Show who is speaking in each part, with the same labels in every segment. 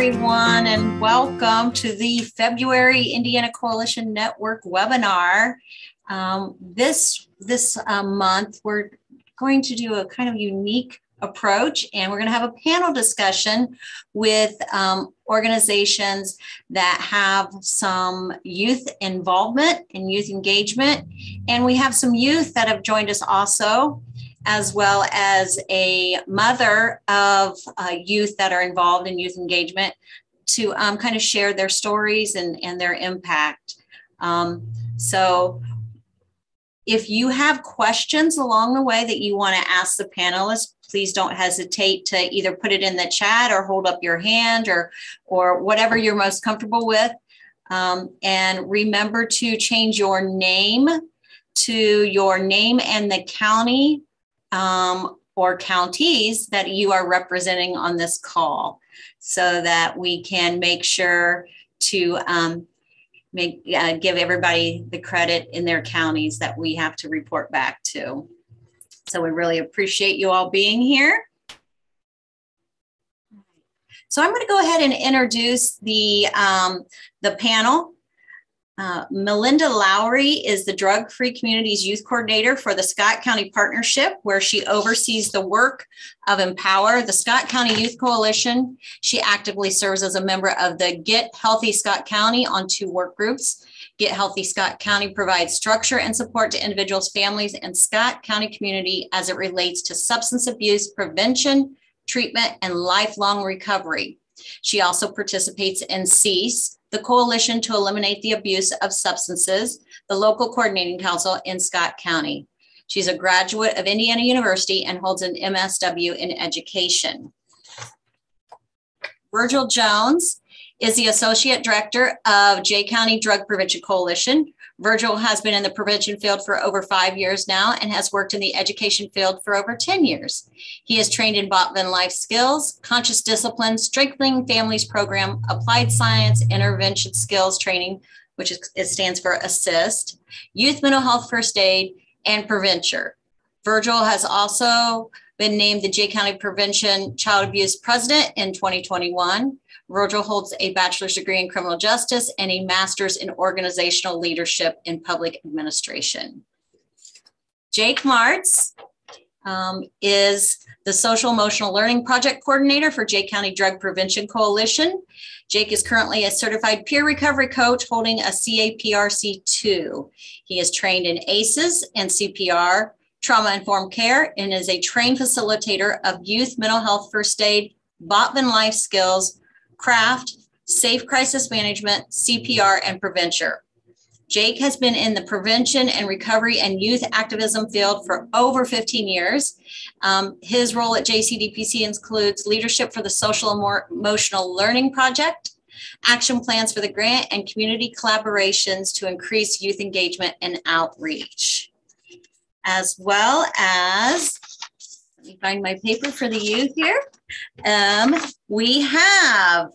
Speaker 1: everyone, and welcome to the February Indiana Coalition Network webinar. This month, we're going to do a kind of unique approach, and we're going to have a panel discussion with organizations that have some youth involvement and youth engagement. And we have some youth that have joined us also, as well as a mother of youth that are involved in youth engagement to kind of share their stories and their impact. So if you have questions along the way that you want to ask the panelists, please don't hesitate to either put it in the chat or hold up your hand or whatever you're most comfortable with. And remember to change your name to your name and the county or counties that you are representing on this call, so that we can make sure to give everybody the credit in their counties that we have to report back to. So we really appreciate you all being here. So I'm going to go ahead and introduce the panel. Melinda Lowry is the Drug-Free Communities Youth Coordinator for the Scott County Partnership, where she oversees the work of Empower, the Scott County Youth Coalition. She actively serves as a member of the Get Healthy Scott County on 2 work groups. Get Healthy Scott County provides structure and support to individuals, families, and Scott County community as it relates to substance abuse prevention, treatment, and lifelong recovery. She also participates in CEASE, the Coalition to Eliminate the Abuse of Substances, the local coordinating council in Scott County. She's a graduate of Indiana University and holds an MSW in education. Virgil Jones is the Associate Director of Jay County Drug Prevention Coalition. Virgil has been in the prevention field for over 5 years now and has worked in the education field for over 10 years. He is trained in Botman life skills, conscious discipline, strengthening families program, applied science, intervention skills training, which it stands for ASSIST, youth mental health first aid, and prevention. Virgil has also been named the Jay County Prevention Child Abuse President in 2021. Virgil holds a bachelor's degree in criminal justice and a master's in organizational leadership in public administration. Jake Martz is the social emotional learning project coordinator for Jay County Drug Prevention Coalition. Jake is currently a certified peer recovery coach holding a CAPRC2. He is trained in ACEs and CPR, trauma-informed care, and is a trained facilitator of youth mental health first aid, Botman life skills, craft, safe crisis management, CPR, and prevention. Jake has been in the prevention and recovery and youth activism field for over 15 years. His role at JCDPC includes leadership for the Social Emotional Learning Project, action plans for the grant, and community collaborations to increase youth engagement and outreach. As well as, let me find my paper for the youth here. We have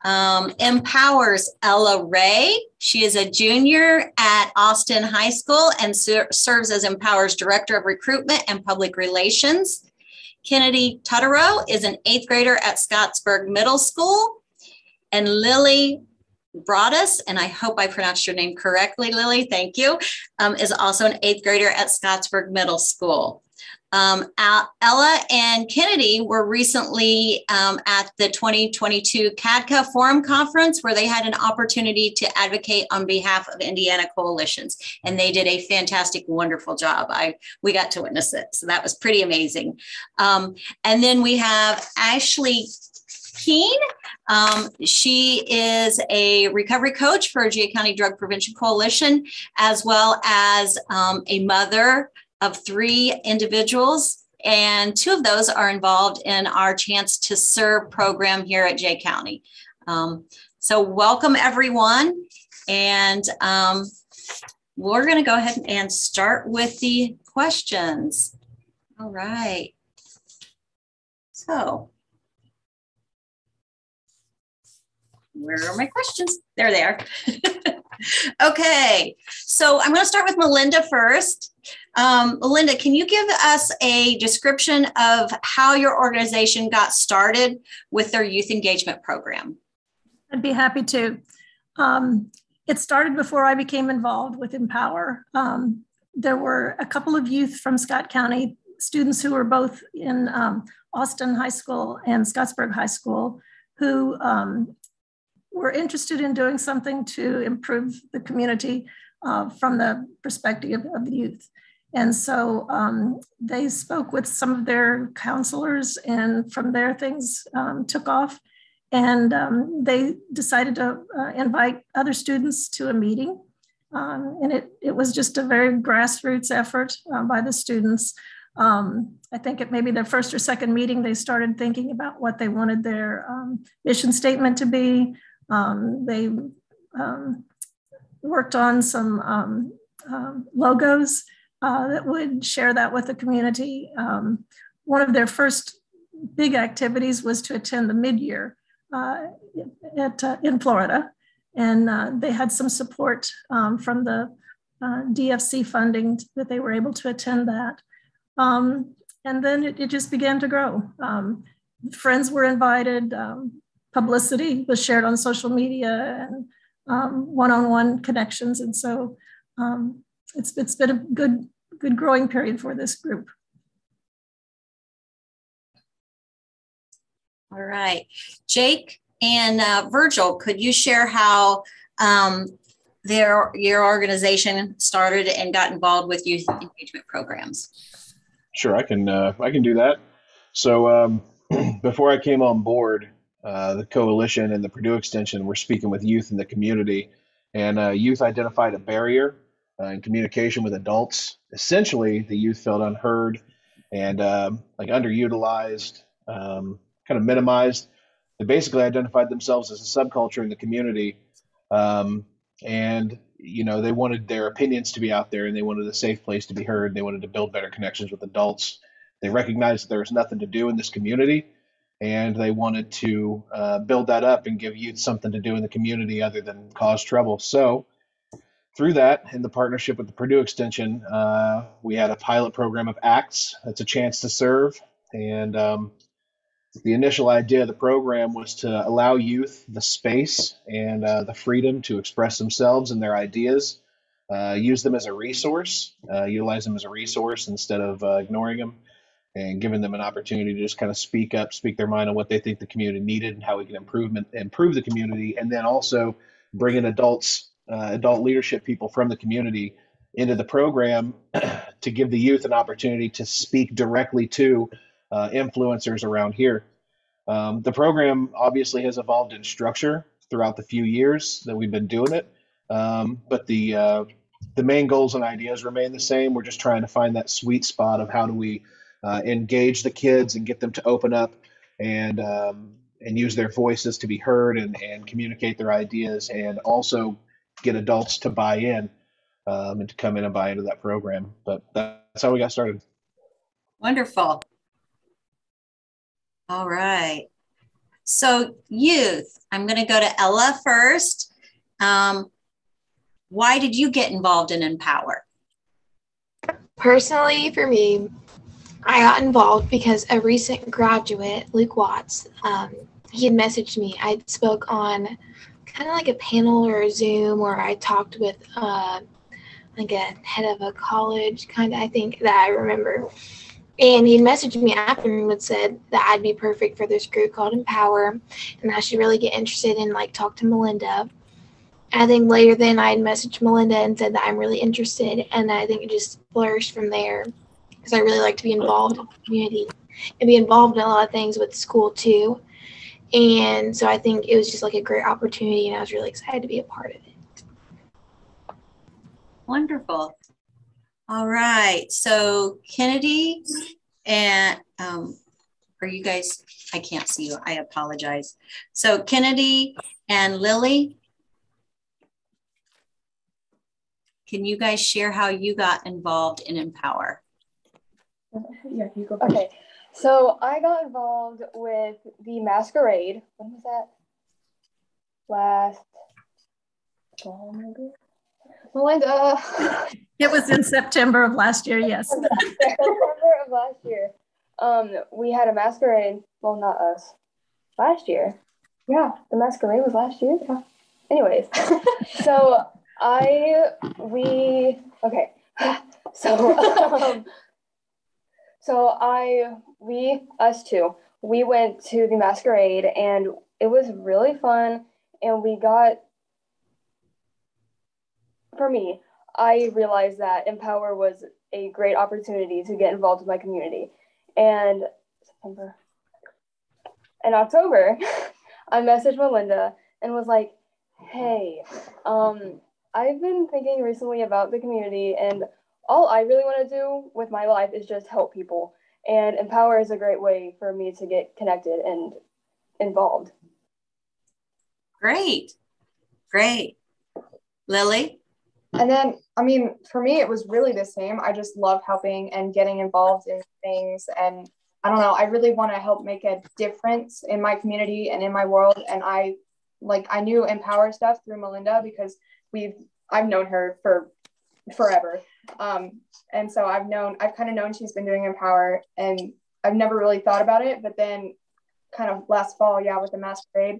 Speaker 1: Empower's Ella Ray. She is a junior at Austin High School and serves as Empower's Director of Recruitment and Public Relations. Kennedy Tutterow is an 8th grader at Scottsburg Middle School. And Lily Broadus, and I hope I pronounced your name correctly, Lily, thank you, is also an 8th grader at Scottsburg Middle School. Ella and Kennedy were recently at the 2022 CADCA Forum Conference, where they had an opportunity to advocate on behalf of Indiana coalitions, and they did a fantastic, wonderful job. We got to witness it, so that was pretty amazing. And then we have Ashley Keene. She is a recovery coach for Jay County Drug Prevention Coalition, as well as a mother of 3 individuals, and 2 of those are involved in our Chance to Serve program here at Jay County. So welcome everyone, and we're gonna go ahead and start with the questions. All right, so where are my questions? There they are. Okay, so I'm gonna start with Melinda first. Melinda, can you give us a description of how your organization got started with their youth engagement program?
Speaker 2: I'd be happy to. It started before I became involved with Empower. There were a couple of youth from Scott County, students who were both in Austin High School and Scottsburg High School, who were interested in doing something to improve the community from the perspective of the youth. And so they spoke with some of their counselors, and from there things took off. And they decided to invite other students to a meeting. And it was just a very grassroots effort by the students. I think it may be their first or second meeting, they started thinking about what they wanted their mission statement to be. They worked on some logos that would share that with the community. One of their first big activities was to attend the mid-year in Florida. And they had some support from the DFC funding that they were able to attend that. And then it just began to grow. Friends were invited, publicity was shared on social media, and one-on-one connections. And so it's been a good growing period for this group.
Speaker 1: All right. Jake and Virgil, could you share how your organization started and got involved with youth engagement programs?
Speaker 3: Sure, I can do that. So before I came on board, the coalition and the Purdue Extension were speaking with youth in the community, and youth identified a barrier in communication with adults. Essentially, the youth felt unheard and like underutilized, kind of minimized. They basically identified themselves as a subculture in the community, and they wanted their opinions to be out there, and they wanted a safe place to be heard. They wanted to build better connections with adults. They recognized that there was nothing to do in this community, and they wanted to build that up and give youth something to do in the community other than cause trouble. So through that, in the partnership with the Purdue Extension, we had a pilot program of ACTS. That's a chance to serve. And the initial idea of the program was to allow youth the space and the freedom to express themselves and their ideas, use them as a resource, utilize them as a resource instead of ignoring them, and giving them an opportunity to just kind of speak up, speak their mind on what they think the community needed and how we can improve the community, and then also bring in adult leadership people from the community into the program to give the youth an opportunity to speak directly to influencers around here. The program obviously has evolved in structure throughout the few years that we've been doing it, but the main goals and ideas remain the same. We're just trying to find that sweet spot of how do we engage the kids and get them to open up and use their voices to be heard and communicate their ideas, and also get adults to buy in and to come in and buy into that program. But that's how we got started.
Speaker 1: Wonderful. All right. So youth, I'm going to go to Ella first. Why did you get involved in Empower?
Speaker 4: Personally, for me, I got involved because a recent graduate, Luke Watts, he had messaged me. I spoke on kind of like a panel or a Zoom where I talked with like a head of a college, kind of, I think that I remember. And he messaged me after and said that I'd be perfect for this group called Empower, and I should really get interested in like talk to Melinda. I think later then I had messaged Melinda and said that I'm really interested, and I think it just flourished from there because I really like to be involved in the community and be involved in a lot of things with school too. And so I think it was just like a great opportunity, and I was really excited to be a part of it.
Speaker 1: Wonderful. All right. So Kennedy and are you guys, I can't see you. I apologize. So Kennedy and Lily, can you guys share how you got involved in Empower?
Speaker 5: Yeah, you go first. Okay. So I got involved with the masquerade. When was that? Last fall, maybe? Melinda.
Speaker 2: It was in September of last year, yes.
Speaker 5: September of last year. We had a masquerade. Well, not us. Last year. Yeah, the masquerade was last year. Yeah. Anyways, so us two, we went to the masquerade and it was really fun. And for me, I realized that Empower was a great opportunity to get involved with my community. And in October, I messaged Melinda and was like, hey, I've been thinking recently about the community and all I really want to do with my life is just help people. And Empower is a great way for me to get connected and involved.
Speaker 1: Great. Lily?
Speaker 6: And then, I mean, for me, it was really the same. I just love helping and getting involved in things. And I don't know, I really want to help make a difference in my community and in my world. And I knew Empower stuff through Melinda because I've known her for forever. And so I've kind of known she's been doing Empower and I've never really thought about it. But then kind of last fall, with the masquerade,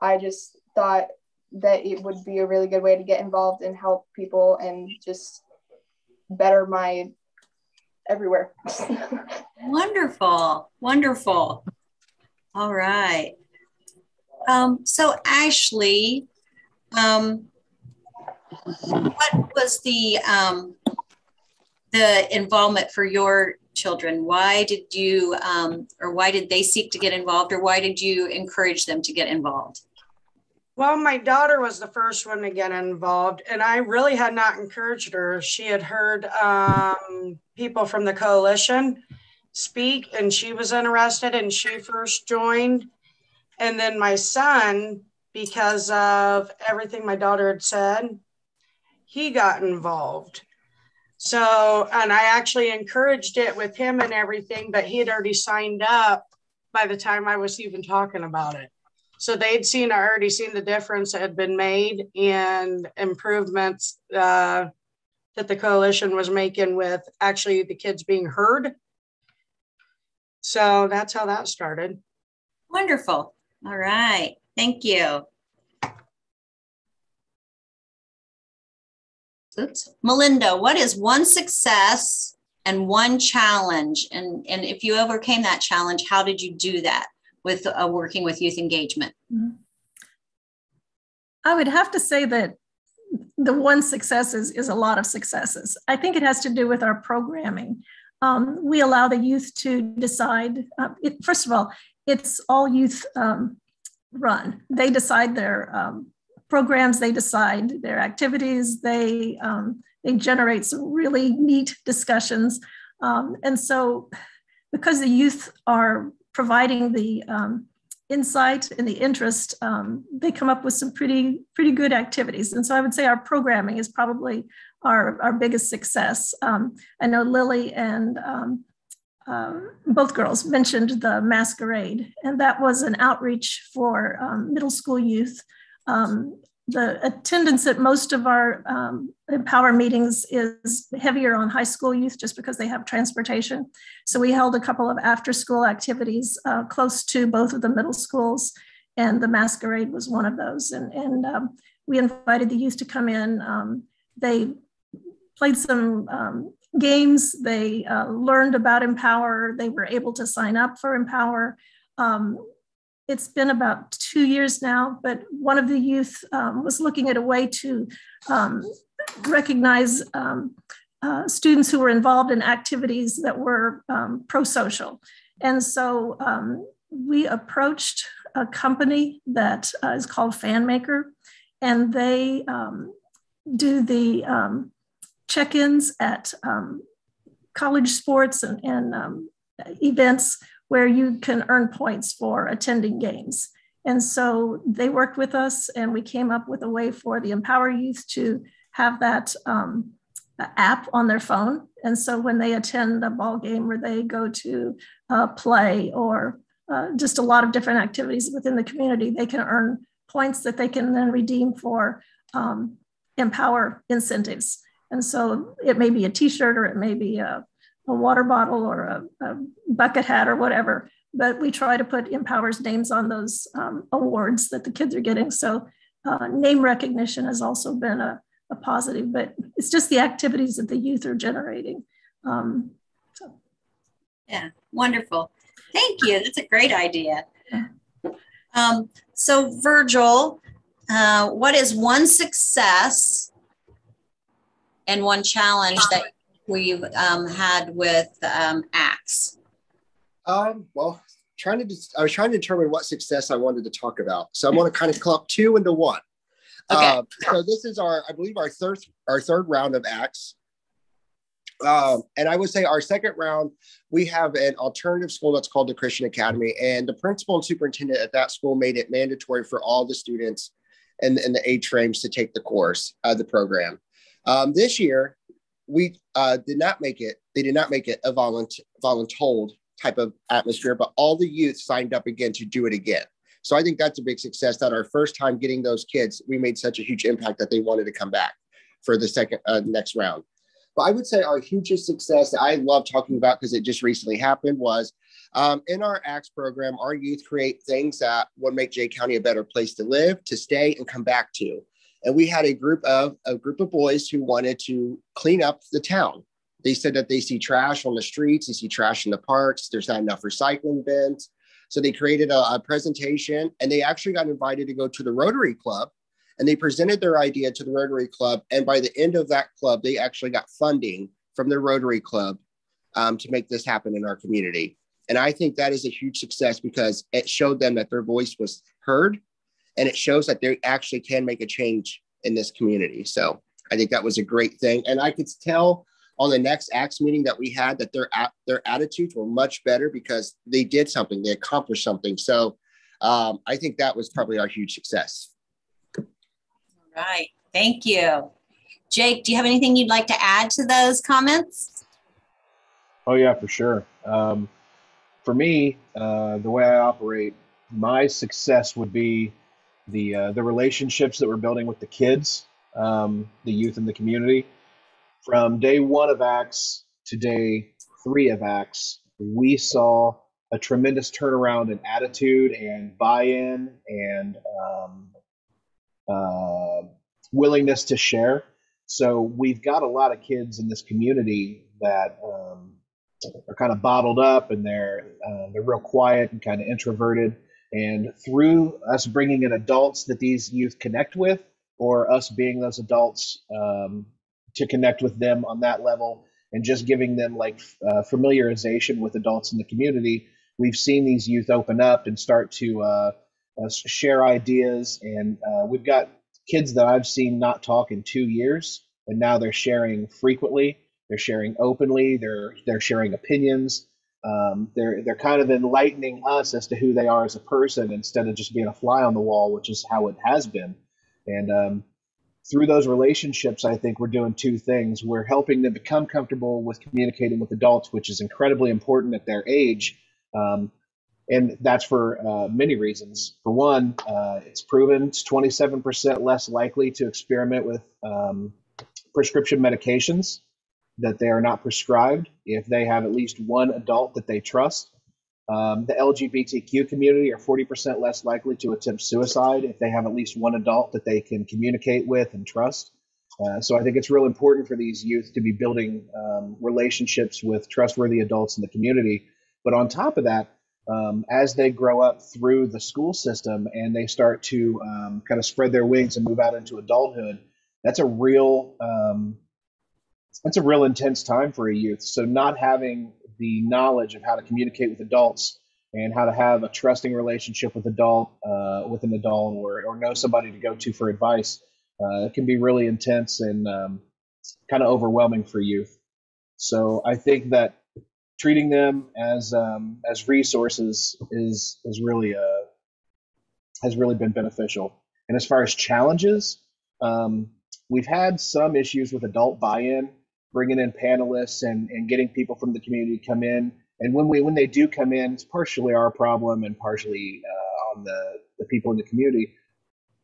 Speaker 6: I just thought that it would be a really good way to get involved and help people and just better my everywhere.
Speaker 1: Wonderful. All right. So Ashley, what was the involvement for your children? Why did you, or why did they seek to get involved, or why did you encourage them to get involved?
Speaker 7: Well, my daughter was the first one to get involved, and I really had not encouraged her. She had heard people from the coalition speak, and she was interested, and she first joined. And then my son, because of everything my daughter had said, he got involved. So, and I actually encouraged it with him and everything, but he had already signed up by the time I was even talking about it. So they'd already seen the difference that had been made and improvements that the coalition was making with actually the kids being heard. So that's how that started.
Speaker 1: Wonderful. All right. Thank you. Oops. Melinda, what is one success and one challenge? And if you overcame that challenge, how did you do that with working with youth engagement?
Speaker 2: I would have to say that the one success is a lot of successes. I think it has to do with our programming. We allow the youth to decide. First of all, it's all youth run. They decide their programs, they decide their activities, they generate some really neat discussions. And so because the youth are providing the insight and the interest, they come up with some pretty good activities. And so I would say our programming is probably our biggest success. I know Lily and both girls mentioned the masquerade, and that was an outreach for middle school youth. The attendance at most of our Empower meetings is heavier on high school youth just because they have transportation. So we held a couple of after school activities close to both of the middle schools, and the masquerade was one of those. And we invited the youth to come in. They played some games. They learned about Empower. They were able to sign up for Empower. It's been about 2 years now, but one of the youth was looking at a way to recognize students who were involved in activities that were pro-social. And so we approached a company that is called FanMaker, and they do the check-ins at college sports and events where you can earn points for attending games. And so they worked with us, and we came up with a way for the Empower youth to have that app on their phone. And so when they attend a ball game or they go to play or just a lot of different activities within the community, they can earn points that they can then redeem for Empower incentives. And so it may be a t-shirt, or it may be a water bottle, or a bucket hat, or whatever. But we try to put Empower's names on those awards that the kids are getting. So name recognition has also been a positive, but it's just the activities that the youth are generating.
Speaker 1: Yeah, wonderful. Thank you. That's a great idea.
Speaker 2: Yeah.
Speaker 1: So Virgil, what is one success and one challenge that we've had with ACTS?
Speaker 8: Well, I was trying to determine what success I wanted to talk about. So I'm going to kind of clump two into one.
Speaker 1: Okay.
Speaker 8: So this is I believe our third round of ACTS. And I would say our second round, we have an alternative school that's called the Christian Academy, and the principal and superintendent at that school made it mandatory for all the students and the age frames to take the course, the program. This year, we did not make it. They did not make it a voluntold type of atmosphere, but all the youth signed up again to do it again. So I think that's a big success, that our first time getting those kids, we made such a huge impact that they wanted to come back for the second next round. But I would say our hugest success that I love talking about, because it just recently happened, was in our ACTS program, our youth create things that would make Jay County a better place to live, to stay, and come back to. And we had a group of boys who wanted to clean up the town. They said that they see trash on the streets, they see trash in the parks, there's not enough recycling bins. So they created a presentation, and they actually got invited to go to the Rotary Club, and they presented their idea to the Rotary Club. And by the end of that club, they actually got funding from the Rotary Club to make this happen in our community. And I think that is a huge success, because it showed them that their voice was heard, and it shows that they actually can make a change in this community. So I think that was a great thing. And I could tell on the next ACTS meeting that we had that their attitudes were much better, because they did something, they accomplished something. So I think that was probably our huge success.
Speaker 1: All right. Thank you. Jake, do you have anything you'd like to add to those comments?
Speaker 3: Oh yeah, for sure. For me, the way I operate, my success would be the relationships that we're building with the kids, the youth in the community. From day one of ACTS to day 3 of ACTS, we saw a tremendous turnaround in attitude and buy-in and willingness to share. So we've got a lot of kids in this community that are kind of bottled up, and they're real quiet and kind of introverted. And through us bringing in adults that these youth connect with, or us being those adults to connect with them on that level, and just giving them like familiarization with adults in the community, we've seen these youth open up and start to share ideas. And we've got kids that I've seen not talk in 2 years, and now they're sharing frequently. They're sharing openly. They're sharing opinions. They're kind of enlightening us as to who they are as a person, instead of just being a fly on the wall, which is how it has been. And through those relationships, I think we're doing 2 things. We're helping them become comfortable with communicating with adults, which is incredibly important at their age. And that's for many reasons. For one, it's proven it's 27% less likely to experiment with prescription medications that they are not prescribed if they have at least one adult that they trust. The LGBTQ community are 40% less likely to attempt suicide if they have at least one adult that they can communicate with and trust. So I think it's real important for these youth to be building relationships with trustworthy adults in the community. But on top of that, as they grow up through the school system and they start to kind of spread their wings and move out into adulthood, that's a real intense time for a youth. So not having the knowledge of how to communicate with adults and how to have a trusting relationship with an adult, or know somebody to go to for advice, it can be really intense and kind of overwhelming for youth. So I think that treating them as resources has really been beneficial. And as far as challenges, we've had some issues with adult buy-in, bringing in panelists and getting people from the community to come in. And when they do come in, it's partially our problem and partially on the people in the community.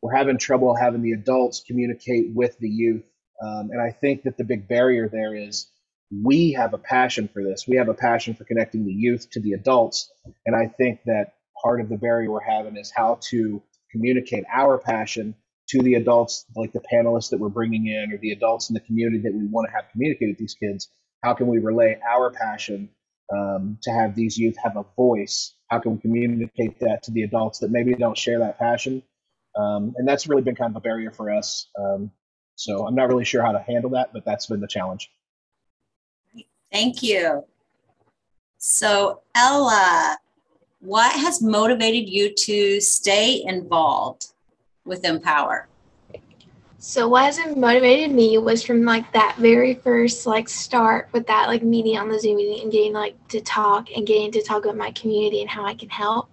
Speaker 3: We're having trouble having the adults communicate with the youth And I think that the big barrier there is we have a passion for this. We have a passion for connecting the youth to the adults. And I think that part of the barrier we're having is how to communicate our passion to the adults, like the panelists that we're bringing in, or the adults in the community that we want to have communicate with these kids. How can we relay our passion to have these youth have a voice? How can we communicate that to the adults that maybe don't share that passion? And that's really been kind of a barrier for us. So I'm not really sure how to handle that, but that's been the challenge.
Speaker 1: Thank you. So Ella, what has motivated you to stay involved with Empower?
Speaker 4: So what has motivated me was from like that very first like start with that like meeting on the Zoom meeting and getting like to talk and getting to talk with my community and how I can help.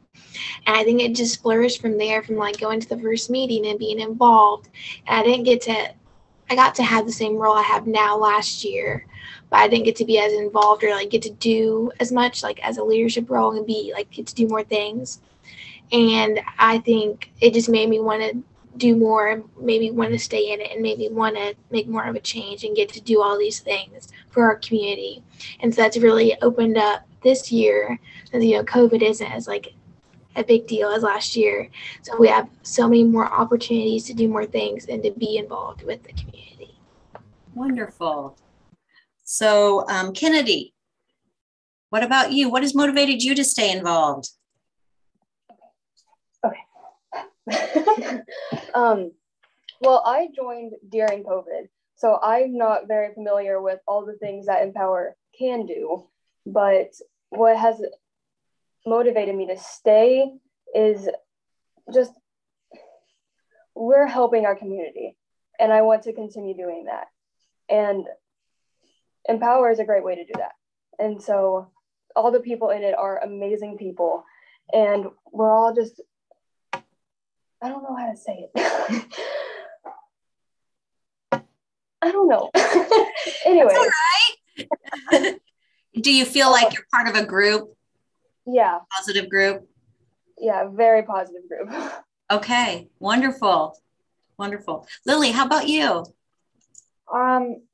Speaker 4: And I think it just flourished from there, from like going to the first meeting and being involved. And I got to have the same role I have now last year, but I didn't get to be as involved or like get to do as much like as a leadership role and be like get to do more things. And I think it just made me want to do more, maybe want to stay in it, and maybe want to make more of a change and get to do all these things for our community. And so that's really opened up this year, as you know, COVID isn't as like a big deal as last year. So we have so many more opportunities to do more things and to be involved with the community.
Speaker 1: Wonderful. So Kennedy, what about you? What has motivated you to stay involved?
Speaker 5: Okay. Well, I joined during COVID, so I'm not very familiar with all the things that Empower can do, but what has motivated me to stay is just we're helping our community, and I want to continue doing that. And Empower is a great way to do that. And so all the people in it are amazing people, and we're all just, I don't know how to say it. I don't know. Anyway.
Speaker 1: That's all right. Do you feel like you're part of a group?
Speaker 5: Yeah.
Speaker 1: Positive group?
Speaker 5: Yeah, very positive group.
Speaker 1: Okay, wonderful. Wonderful. Lily, how about you?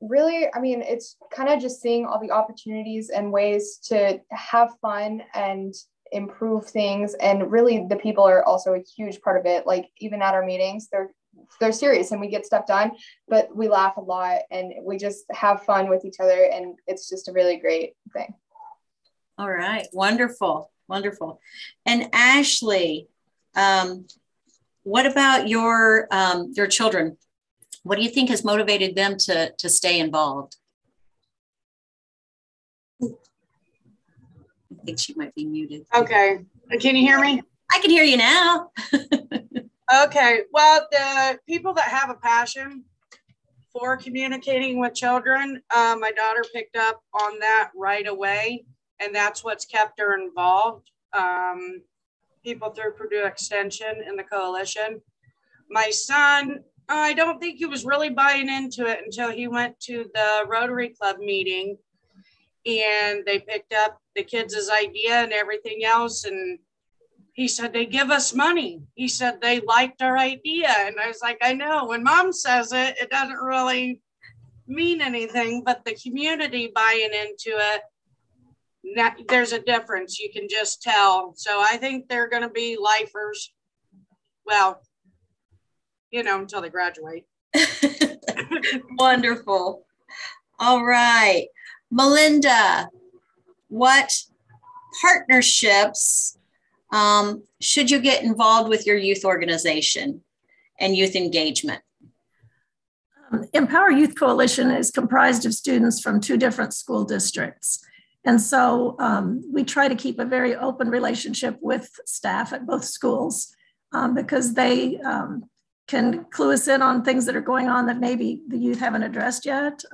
Speaker 6: Really, I mean, it's kind of just seeing all the opportunities and ways to have fun and improve things. And really the people are also a huge part of it. Like even at our meetings, they're serious and we get stuff done, but we laugh a lot and we just have fun with each other. And it's just a really great thing.
Speaker 1: All right. Wonderful. Wonderful. And Ashley, what about your children? What do you think has motivated them to stay involved? I think she might be muted.
Speaker 7: Okay. Can you hear me?
Speaker 1: I can hear you now.
Speaker 7: Okay. Well, the people that have a passion for communicating with children, my daughter picked up on that right away, and that's what's kept her involved. People through Purdue Extension and the coalition. My son, I don't think he was really buying into it until he went to the Rotary Club meeting, and they picked up the kids' idea and everything else. And he said, they give us money. He said, they liked our idea. And I was like, I know, when mom says it, it doesn't really mean anything, but the community buying into it, there's a difference. You can just tell. So I think they're going to be lifers. Well, you know, until they graduate.
Speaker 1: Wonderful. All right. Melinda, what partnerships should you get involved with your youth organization and youth engagement?
Speaker 2: Empower Youth Coalition is comprised of students from 2 different school districts. And so we try to keep a very open relationship with staff at both schools because they can clue us in on things that are going on that maybe the youth haven't addressed yet.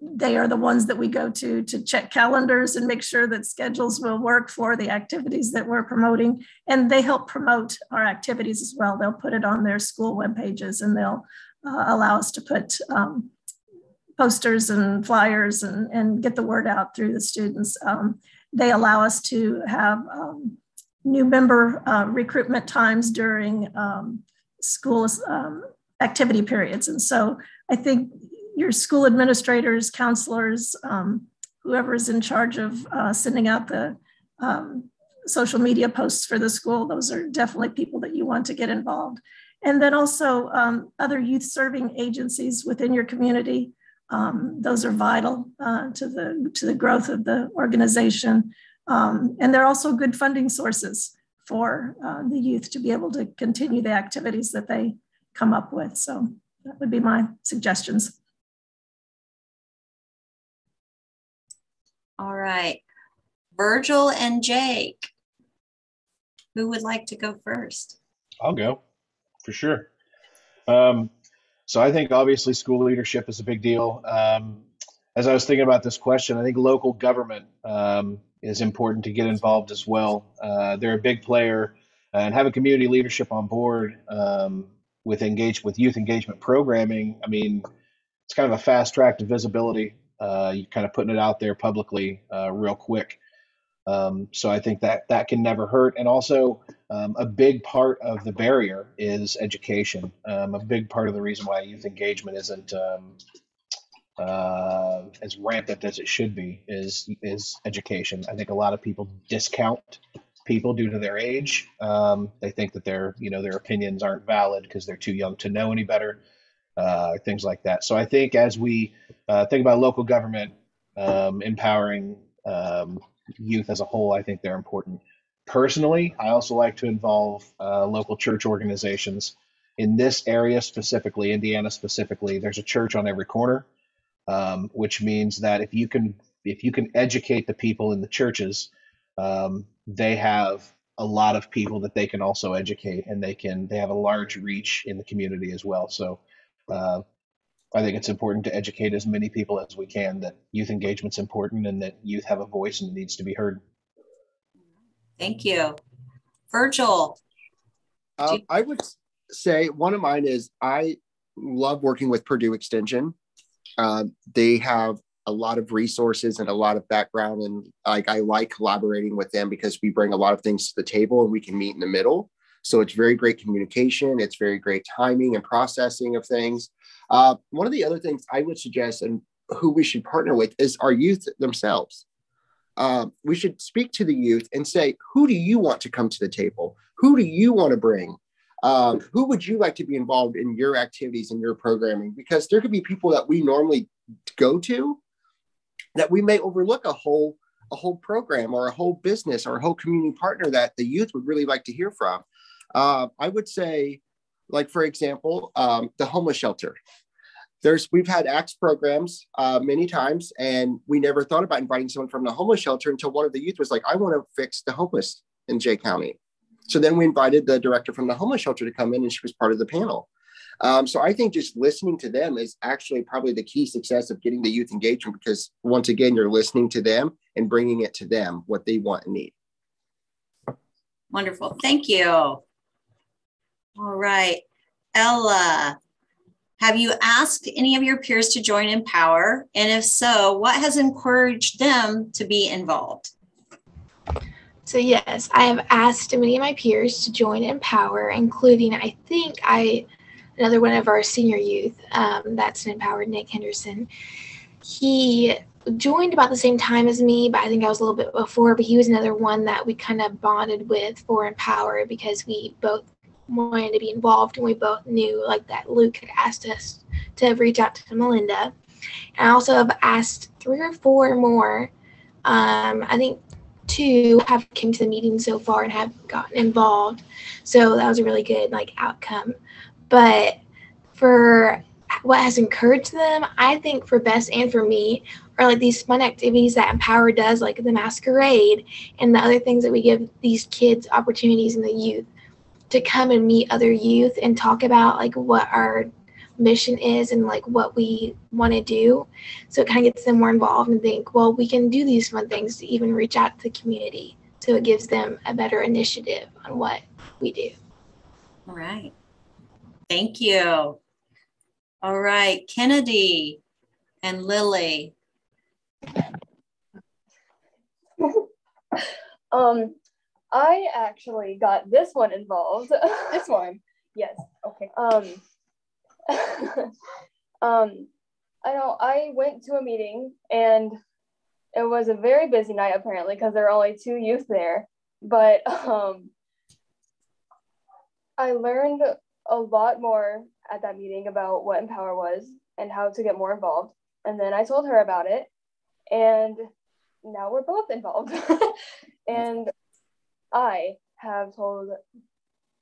Speaker 2: They are the ones that we go to check calendars and make sure that schedules will work for the activities that we're promoting. And they help promote our activities as well. They'll put it on their school web pages, and they'll allow us to put posters and flyers and get the word out through the students. They allow us to have new member recruitment times during school activity periods. And so I think your school administrators, counselors, whoever is in charge of sending out the social media posts for the school, those are definitely people that you want to get involved. And then also other youth serving agencies within your community. Those are vital to the growth of the organization. And they're also good funding sources for the youth to be able to continue the activities that they come up with. So that would be my suggestions.
Speaker 1: All right, Virgil and Jake, who would like to go first?
Speaker 3: I'll go for sure. So I think obviously school leadership is a big deal. As I was thinking about this question, I think local government is important to get involved as well. They're a big player, and having community leadership on board with youth engagement programming. I mean, it's kind of a fast track to visibility. You kind of putting it out there publicly real quick. So I think that can never hurt. And also a big part of the barrier is education. A big part of the reason why youth engagement isn't as rampant as it should be is education. I think a lot of people discount people due to their age. They think that their opinions aren't valid because they're too young to know any better, things like that. So I think as we think about local government empowering youth as a whole, I think they're important. Personally, I also like to involve local church organizations. In this area specifically, Indiana specifically, there's a church on every corner, which means that if you can educate the people in the churches, they have a lot of people that they can also educate, and they have a large reach in the community as well. So I think it's important to educate as many people as we can that youth engagement's important and that youth have a voice and needs to be heard.
Speaker 1: Thank you. Virgil.
Speaker 8: I would say one of mine is I love working with Purdue Extension. They have a lot of resources and a lot of background, and I like collaborating with them because we bring a lot of things to the table and we can meet in the middle. So it's very great communication. It's very great timing and processing of things. One of the other things I would suggest and who we should partner with is our youth themselves. We should speak to the youth and say, who do you want to come to the table? Who do you want to bring? Who would you like to be involved in your activities and your programming? Because there could be people that we normally go to that we may overlook a whole program or a whole business or a whole community partner that the youth would really like to hear from. I would say, like, for example, the homeless shelter. We've had ACTS programs many times, and we never thought about inviting someone from the homeless shelter until one of the youth was like, I want to fix the homeless in Jay County. So then we invited the director from the homeless shelter to come in, and she was part of the panel. So I think just listening to them is actually probably the key success of getting the youth engagement, because once again, you're listening to them and bringing it to them, what they want and need.
Speaker 1: Wonderful. Thank you. All right. Ella, have you asked any of your peers to join Empower? And if so, what has encouraged them to be involved?
Speaker 4: So yes, I have asked many of my peers to join Empower, including another one of our senior youth, that's an Empower, Nick Henderson. He joined about the same time as me, but I think I was a little bit before, but he was another one that we kind of bonded with for Empower because we both wanted to be involved, and we both knew like that Luke had asked us to reach out to Melinda. And I also have asked 3 or 4 more. I think 2 have come to the meeting so far and have gotten involved. So that was a really good outcome. But for what has encouraged them, I think for Bess and for me are these fun activities that Empower does, like the masquerade and the other things that we give these kids opportunities in the youth to come and meet other youth and talk about what our mission is and what we want to do. So it kind of gets them more involved and think, well, we can do these fun things to even reach out to the community. So it gives them a better initiative on what we do.
Speaker 1: All right. Thank you. All right, Kennedy and Lily.
Speaker 5: I actually got this one involved.
Speaker 6: This one?
Speaker 5: Yes.
Speaker 6: Okay.
Speaker 5: I know I went to a meeting and it was a very busy night apparently because there were only 2 youth there. But I learned a lot more at that meeting about what Empower was and how to get more involved. And then I told her about it, and now we're both involved. And I have told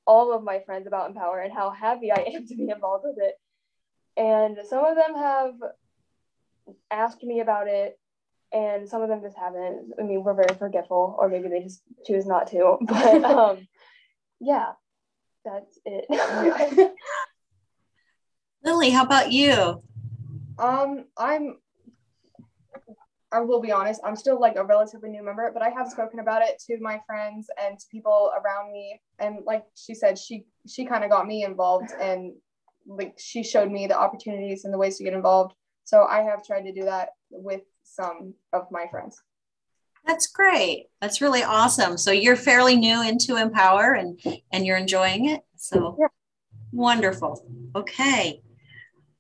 Speaker 5: all of my friends about Empower and how happy I am to be involved with it. And some of them have asked me about it, and some of them just haven't. I mean, we're very forgetful, or maybe they just choose not to. But yeah, that's it.
Speaker 1: Lily, how about you?
Speaker 6: I will be honest, I'm still like a relatively new member, but I have spoken about it to my friends and to people around me. And like she said, she kind of got me involved, and like she showed me the opportunities and the ways to get involved. So I have tried to do that with some of my friends.
Speaker 1: That's great. That's really awesome. So you're fairly new into Empower and you're enjoying it. So yeah. Wonderful. Okay.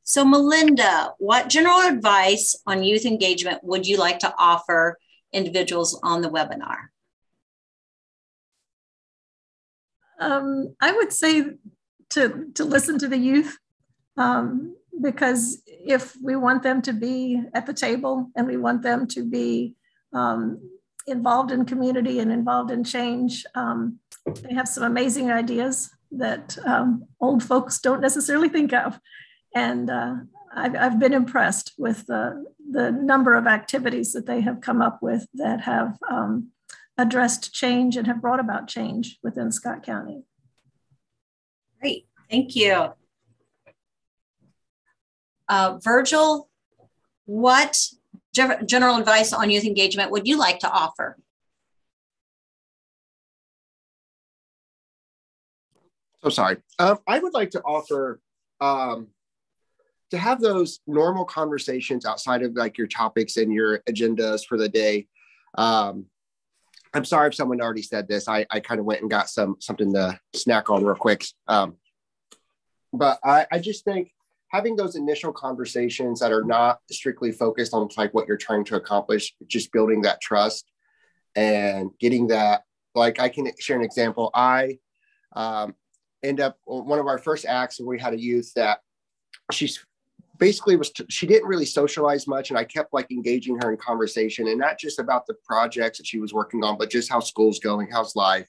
Speaker 1: So Melinda, what general advice on youth engagement would you like to offer individuals on the webinar?
Speaker 2: I would say to listen to the youth, because if we want them to be at the table and we want them to be involved in community and involved in change, they have some amazing ideas that old folks don't necessarily think of. And I've been impressed with the number of activities that they have come up with that have addressed change and have brought about change within Scott County.
Speaker 1: Great, thank you. Virgil, what general advice on youth engagement would you like to offer?
Speaker 8: So sorry. I would like to offer to have those normal conversations outside of like your topics and your agendas for the day. I'm sorry if someone already said this. I kind of went and got something to snack on real quick. But I just think having those initial conversations that are not strictly focused on like what you're trying to accomplish, just building that trust and getting that, like I can share an example. I end up one of our first acts, and we had a youth that she's basically she didn't really socialize much, and I kept like engaging her in conversation, and not just about the projects that she was working on, but just how school's going, how's life.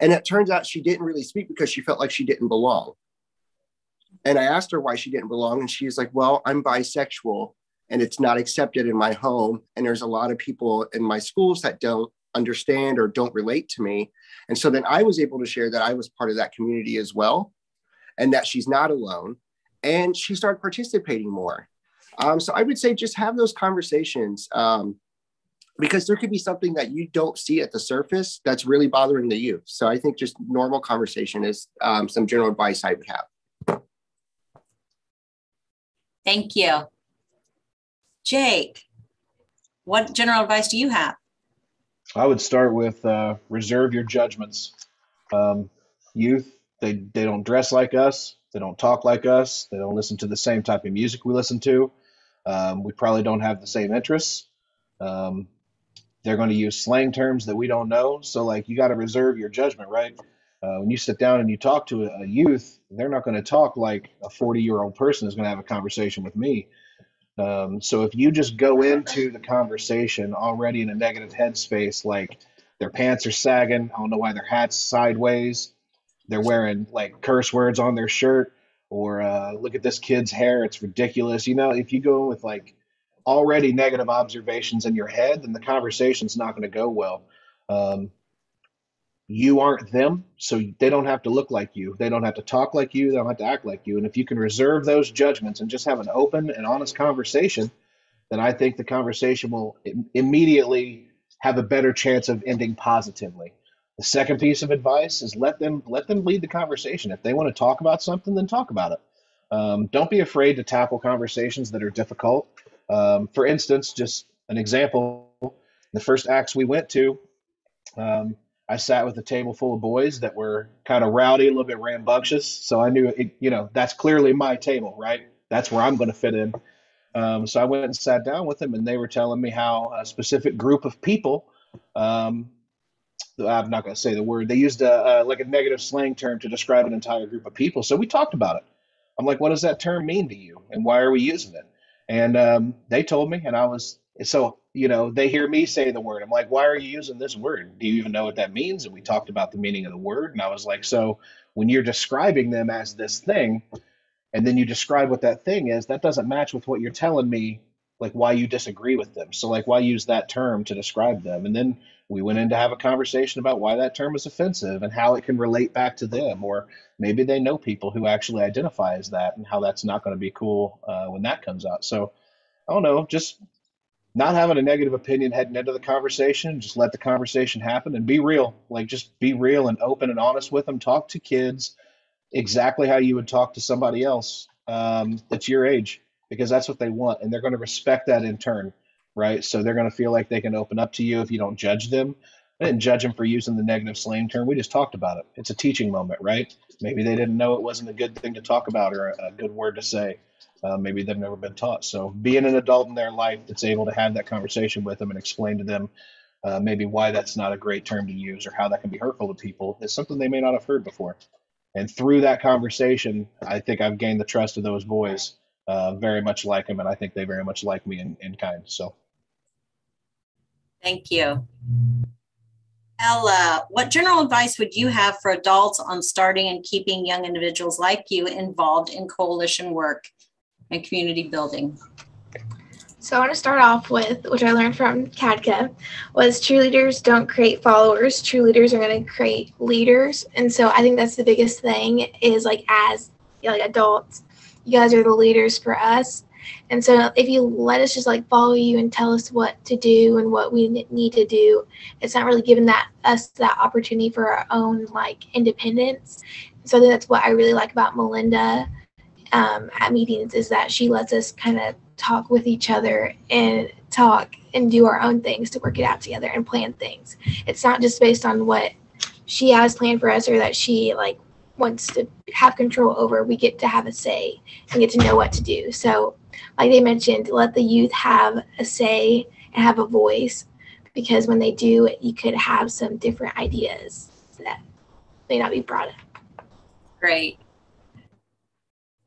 Speaker 8: And it turns out she didn't really speak because she felt like she didn't belong. And I asked her why she didn't belong, and she's like, well, I'm bisexual and it's not accepted in my home, and there's a lot of people in my schools that don't understand or don't relate to me. And so then I was able to share that I was part of that community as well, and that she's not alone. And she started participating more. So I would say just have those conversations, because there could be something that you don't see at the surface that's really bothering the youth. So I think just normal conversation is some general advice I would have.
Speaker 1: Thank you. Jake, what general advice do you have?
Speaker 3: I would start with reserve your judgments. Youth, they don't dress like us. They don't talk like us. They don't listen to the same type of music we listen to. We probably don't have the same interests. They're going to use slang terms that we don't know. So like you got to reserve your judgment, right? When you sit down and you talk to a youth, they're not going to talk like a 40-year-old person is going to have a conversation with me. So if you just go into the conversation already in a negative headspace, like their pants are sagging, I don't know why their hat's sideways, they're wearing like curse words on their shirt, or look at this kid's hair, it's ridiculous. You know, if you go with like already negative observations in your head, then the conversation's not going to go well. You aren't them, so they don't have to look like you. They don't have to talk like you. They don't have to act like you. And if you can reserve those judgments and just have an open and honest conversation, then I think the conversation will immediately have a better chance of ending positively. The second piece of advice is let them lead the conversation. If they want to talk about something, then talk about it. Don't be afraid to tackle conversations that are difficult. For instance, just an example, the first acts we went to, I sat with a table full of boys that were kind of rowdy, a little bit rambunctious. So I knew, that's clearly my table, right? That's where I'm going to fit in. So I went and sat down with them, and they were telling me how a specific group of people, I'm not going to say the word, they used like a negative slang term to describe an entire group of people. So we talked about it. I'm like, what does that term mean to you? And why are we using it? And they told me, and I was, so, they hear me say the word. I'm like, why are you using this word? Do you even know what that means? And we talked about the meaning of the word. And I was like, so when you're describing them as this thing, and then you describe what that thing is, that doesn't match with what you're telling me, like why you disagree with them. So like, why use that term to describe them? And then we went in to have a conversation about why that term is offensive and how it can relate back to them, or maybe they know people who actually identify as that, and how that's not going to be cool when that comes out. So I don't know, just not having a negative opinion heading into the conversation, just let the conversation happen and be real. Like, just be real and open and honest with them. Talk to kids exactly how you would talk to somebody else that's your age, because that's what they want, and they're going to respect that in turn, right? So they're going to feel like they can open up to you if you don't judge them. I didn't judge them for using the negative slang term. We just talked about it. It's a teaching moment, right? Maybe they didn't know it wasn't a good thing to talk about or a good word to say. Maybe they've never been taught. So being an adult in their life that's able to have that conversation with them and explain to them maybe why that's not a great term to use or how that can be hurtful to people is something they may not have heard before. And through that conversation, I think I've gained the trust of those boys, very much like them, and I think they very much like me in kind. So,
Speaker 1: thank you. Ella, what general advice would you have for adults on starting and keeping young individuals like you involved in coalition work and community building?
Speaker 4: So I want to start off with, which I learned from CADCA, was cheerleaders don't create followers. True leaders are going to create leaders. And so I think that's the biggest thing is like, as like adults, you guys are the leaders for us. And so if you let us just like follow you and tell us what to do and what we need to do, it's not really giving us that opportunity for our own like independence. So I think that's what I really like about Melinda at meetings, is that she lets us kind of talk with each other and talk and do our own things to work it out together and plan things. It's not just based on what she has planned for us or that she like wants to have control over. We get to have a say and get to know what to do. So like they mentioned, let the youth have a say and have a voice, because when they do, you could have some different ideas that may not be brought up.
Speaker 1: Great.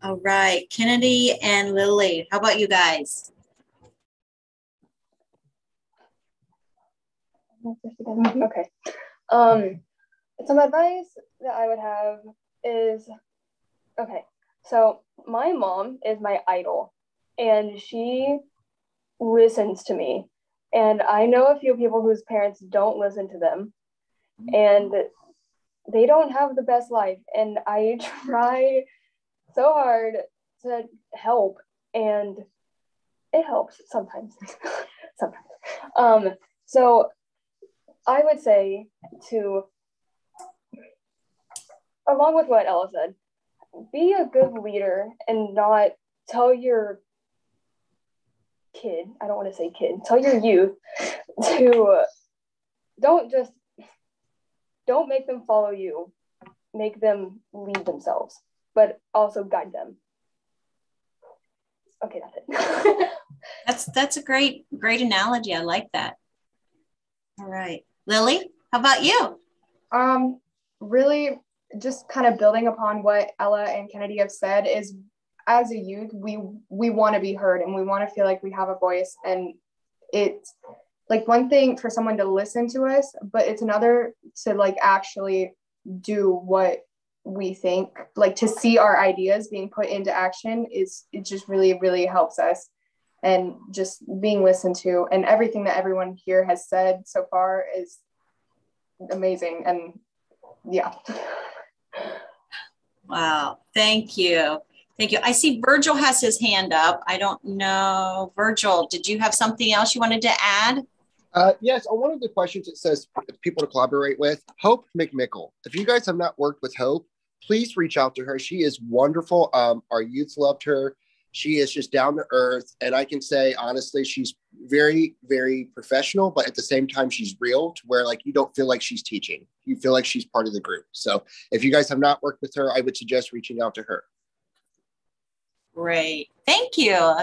Speaker 1: All right, Kennedy and Lily, how about you guys?
Speaker 5: Okay. Some advice that I would have is, okay, so my mom is my idol, and she listens to me. And I know a few people whose parents don't listen to them, and they don't have the best life. And I try so hard to help, and it helps sometimes. So I would say to, along with what Ella said, be a good leader and not tell your kid, I don't want to say kid, tell your youth to don't make them follow you, make them lead themselves, but also guide them. Okay, that's it.
Speaker 1: That's a great analogy. I like that. All right, Lily, how about you?
Speaker 6: Really just kind of building upon what Ella and Kennedy have said is, as a youth, we want to be heard and we want to feel like we have a voice. And it's like one thing for someone to listen to us, but it's another to like actually do what we think, like to see our ideas being put into action it just really, really helps us. And just being listened to, and everything that everyone here has said so far is amazing. And yeah.
Speaker 1: Wow, thank you. Thank you. I see Virgil has his hand up. I don't know. Virgil, did you have something else you wanted to add?
Speaker 8: Yes, on one of the questions it says people to collaborate with, Hope McMickle. If you guys have not worked with Hope, please reach out to her. She is wonderful. Our youth loved her. She is just down to earth. And I can say, honestly, she's very, very professional, but at the same time, she's real to where like you don't feel like she's teaching. You feel like she's part of the group. So if you guys have not worked with her, I would suggest reaching out to her.
Speaker 1: Great. Thank you.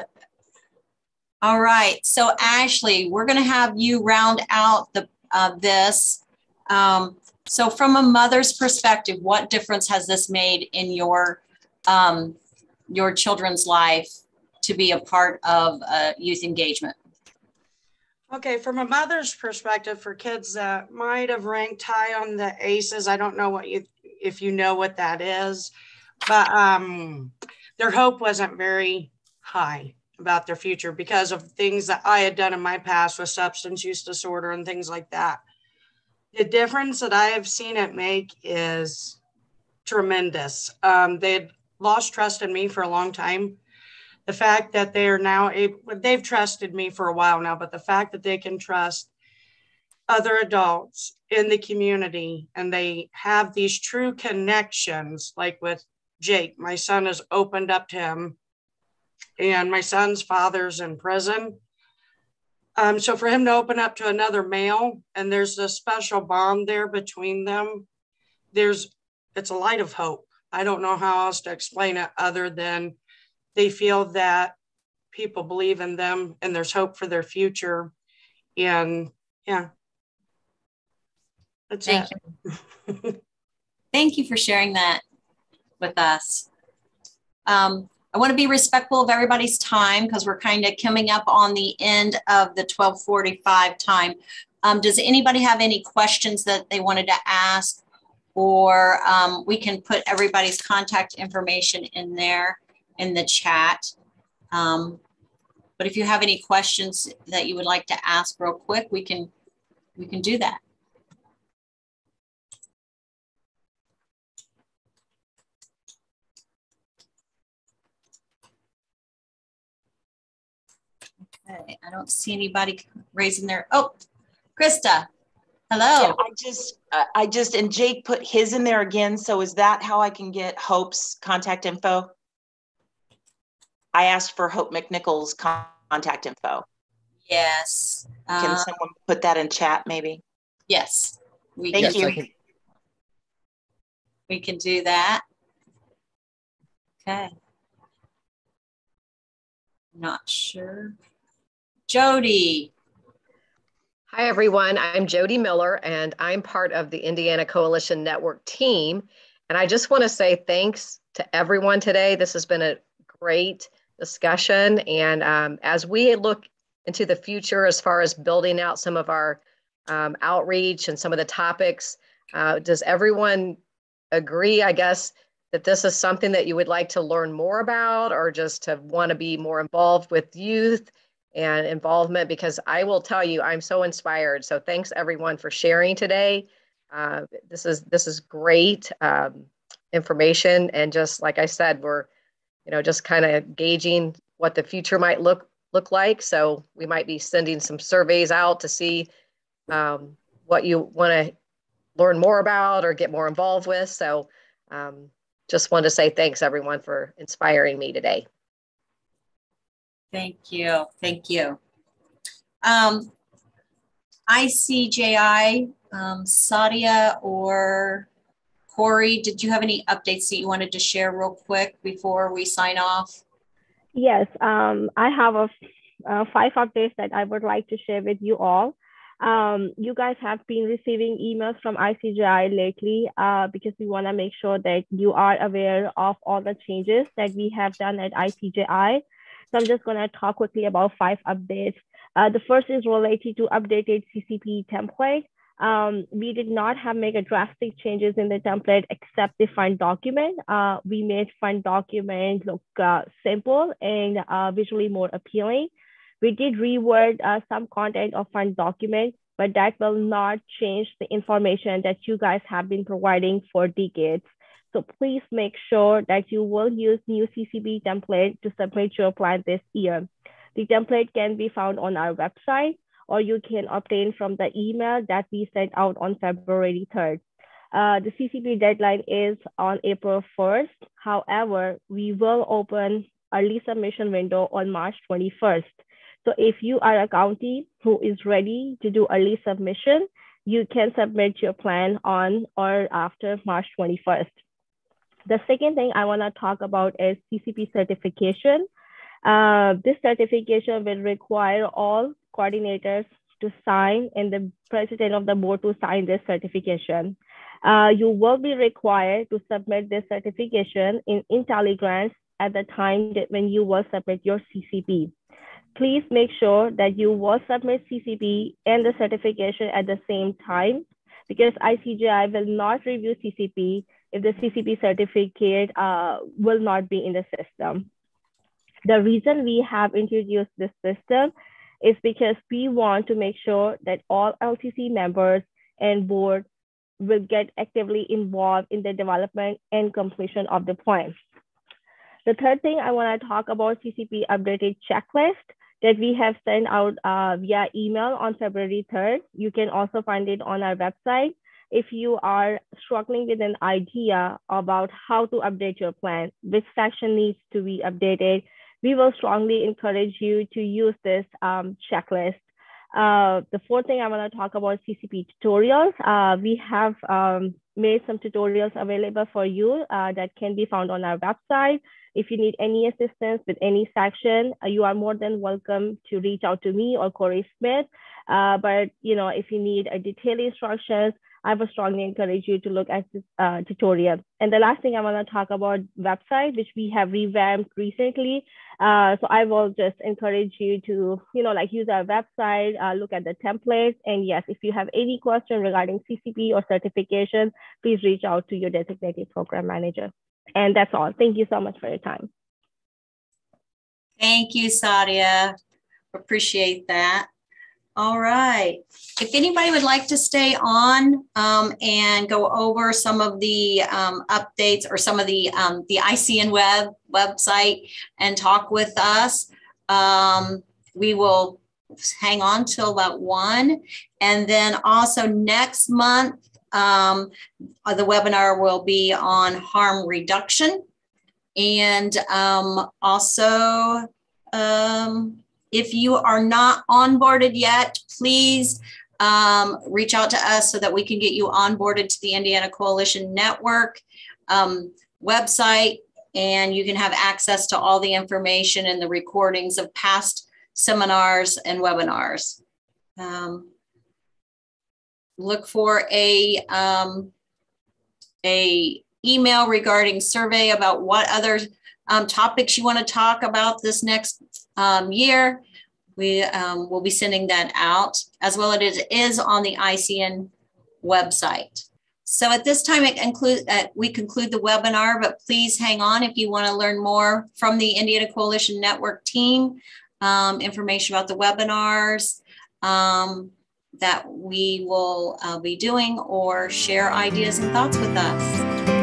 Speaker 1: All right. So Ashley, we're going to have you round out this. So from a mother's perspective, what difference has this made in your children's life to be a part of youth engagement?
Speaker 7: Okay, from a mother's perspective, for kids that might have ranked high on the ACEs, I don't know if you know what that is, but their hope wasn't very high about their future because of things that I had done in my past with substance use disorder and things like that. The difference that I have seen it make is tremendous. They had lost trust in me for a long time. The fact that they are now they've trusted me for a while now, but the fact that they can trust other adults in the community and they have these true connections, like with Jake, my son has opened up to him, and my son's father's in prison. So for him to open up to another male, and there's a special bond there between them, it's a light of hope. I don't know how else to explain it other than they feel that people believe in them and there's hope for their future. And yeah, that's
Speaker 1: Thank you. Thank you for sharing that with us. I want to be respectful of everybody's time because we're kind of coming up on the end of the 12:45 time. Does anybody have any questions that they wanted to ask? Or we can put everybody's contact information in there in the chat. But if you have any questions that you would like to ask real quick, we can do that. Okay, I don't see anybody raising their, oh, Krista, hello.
Speaker 9: Yeah, I just, and Jake put his in there again. So is that how I can get Hope's contact info? I asked for Hope McNichol's contact info.
Speaker 1: Yes.
Speaker 9: Can someone put that in chat maybe?
Speaker 1: Yes.
Speaker 9: Thank you.
Speaker 1: We can do that. Okay. Not sure. Jody.
Speaker 10: Hi, everyone. I'm Jody Miller, and I'm part of the Indiana Coalition Network team. And I just want to say thanks to everyone today. This has been a great discussion. And as we look into the future, as far as building out some of our outreach and some of the topics, does everyone agree, I guess, that this is something that you would like to learn more about, or just to want to be more involved with youth and involvement? Because I will tell you, I'm so inspired. So thanks everyone for sharing today. This is great information. And just like I said, we're, just kind of gauging what the future might look like. So we might be sending some surveys out to see what you want to learn more about or get more involved with. So just wanted to say thanks everyone for inspiring me today.
Speaker 1: Thank you. Thank you. ICJI, Sadia or Corey, did you have any updates that you wanted to share real quick before we sign off?
Speaker 11: Yes, I have 5 updates that I would like to share with you all. You guys have been receiving emails from ICJI lately because we want to make sure that you are aware of all the changes that we have done at ICJI. So I'm just going to talk quickly about 5 updates. The first is related to updated CCP template. We did not make a drastic changes in the template except the fund document. We made fund document look simple and visually more appealing. We did reword some content of fund document, but that will not change the information that you guys have been providing for decades. So please make sure that you will use new CCP template to submit your plan this year. The template can be found on our website, or you can obtain from the email that we sent out on February 3rd. The CCP deadline is on April 1st. However, we will open early submission window on March 21st. So if you are a county who is ready to do early submission, you can submit your plan on or after March 21st. The second thing I want to talk about is CCP certification. This certification will require all coordinators to sign and the president of the board to sign this certification. You will be required to submit this certification in IntelliGrants at the time that when you will submit your CCP. Please make sure that you will submit CCP and the certification at the same time, because ICJI will not review CCP if the CCP certificate will not be in the system. The reason we have introduced this system is because we want to make sure that all LTC members and board will get actively involved in the development and completion of the plan. The third thing I want to talk about CCP Updated Checklist that we have sent out via email on February 3rd. You can also find it on our website. If you are struggling with an idea about how to update your plan, which section needs to be updated, we will strongly encourage you to use this checklist. The fourth thing I want to talk about CCP tutorials. We have made some tutorials available for you that can be found on our website. If you need any assistance with any section, you are more than welcome to reach out to me or Corey Smith. But if you need a detailed instructions, I would strongly encourage you to look at this tutorial. And the last thing I want to talk about website, which we have revamped recently. So I will just encourage you to, use our website, look at the templates. And yes, if you have any question regarding CCP or certification, please reach out to your designated program manager. And that's all. Thank you so much for your time.
Speaker 1: Thank you, Sadia. Appreciate that. All right. If anybody would like to stay on and go over some of the updates or some of the ICN website and talk with us, we will hang on till about 1. And then also next month, the webinar will be on harm reduction. And also, if you are not onboarded yet, please reach out to us so that we can get you onboarded to the Indiana Coalition Network website, and you can have access to all the information and the recordings of past seminars and webinars. Look for a email regarding survey about what other topics you want to talk about this next year. We will be sending that out, as well as it is on the ICN website. So at this time, we conclude the webinar, but please hang on if you want to learn more from the Indiana Coalition Network team, information about the webinars that we will be doing, or share ideas and thoughts with us.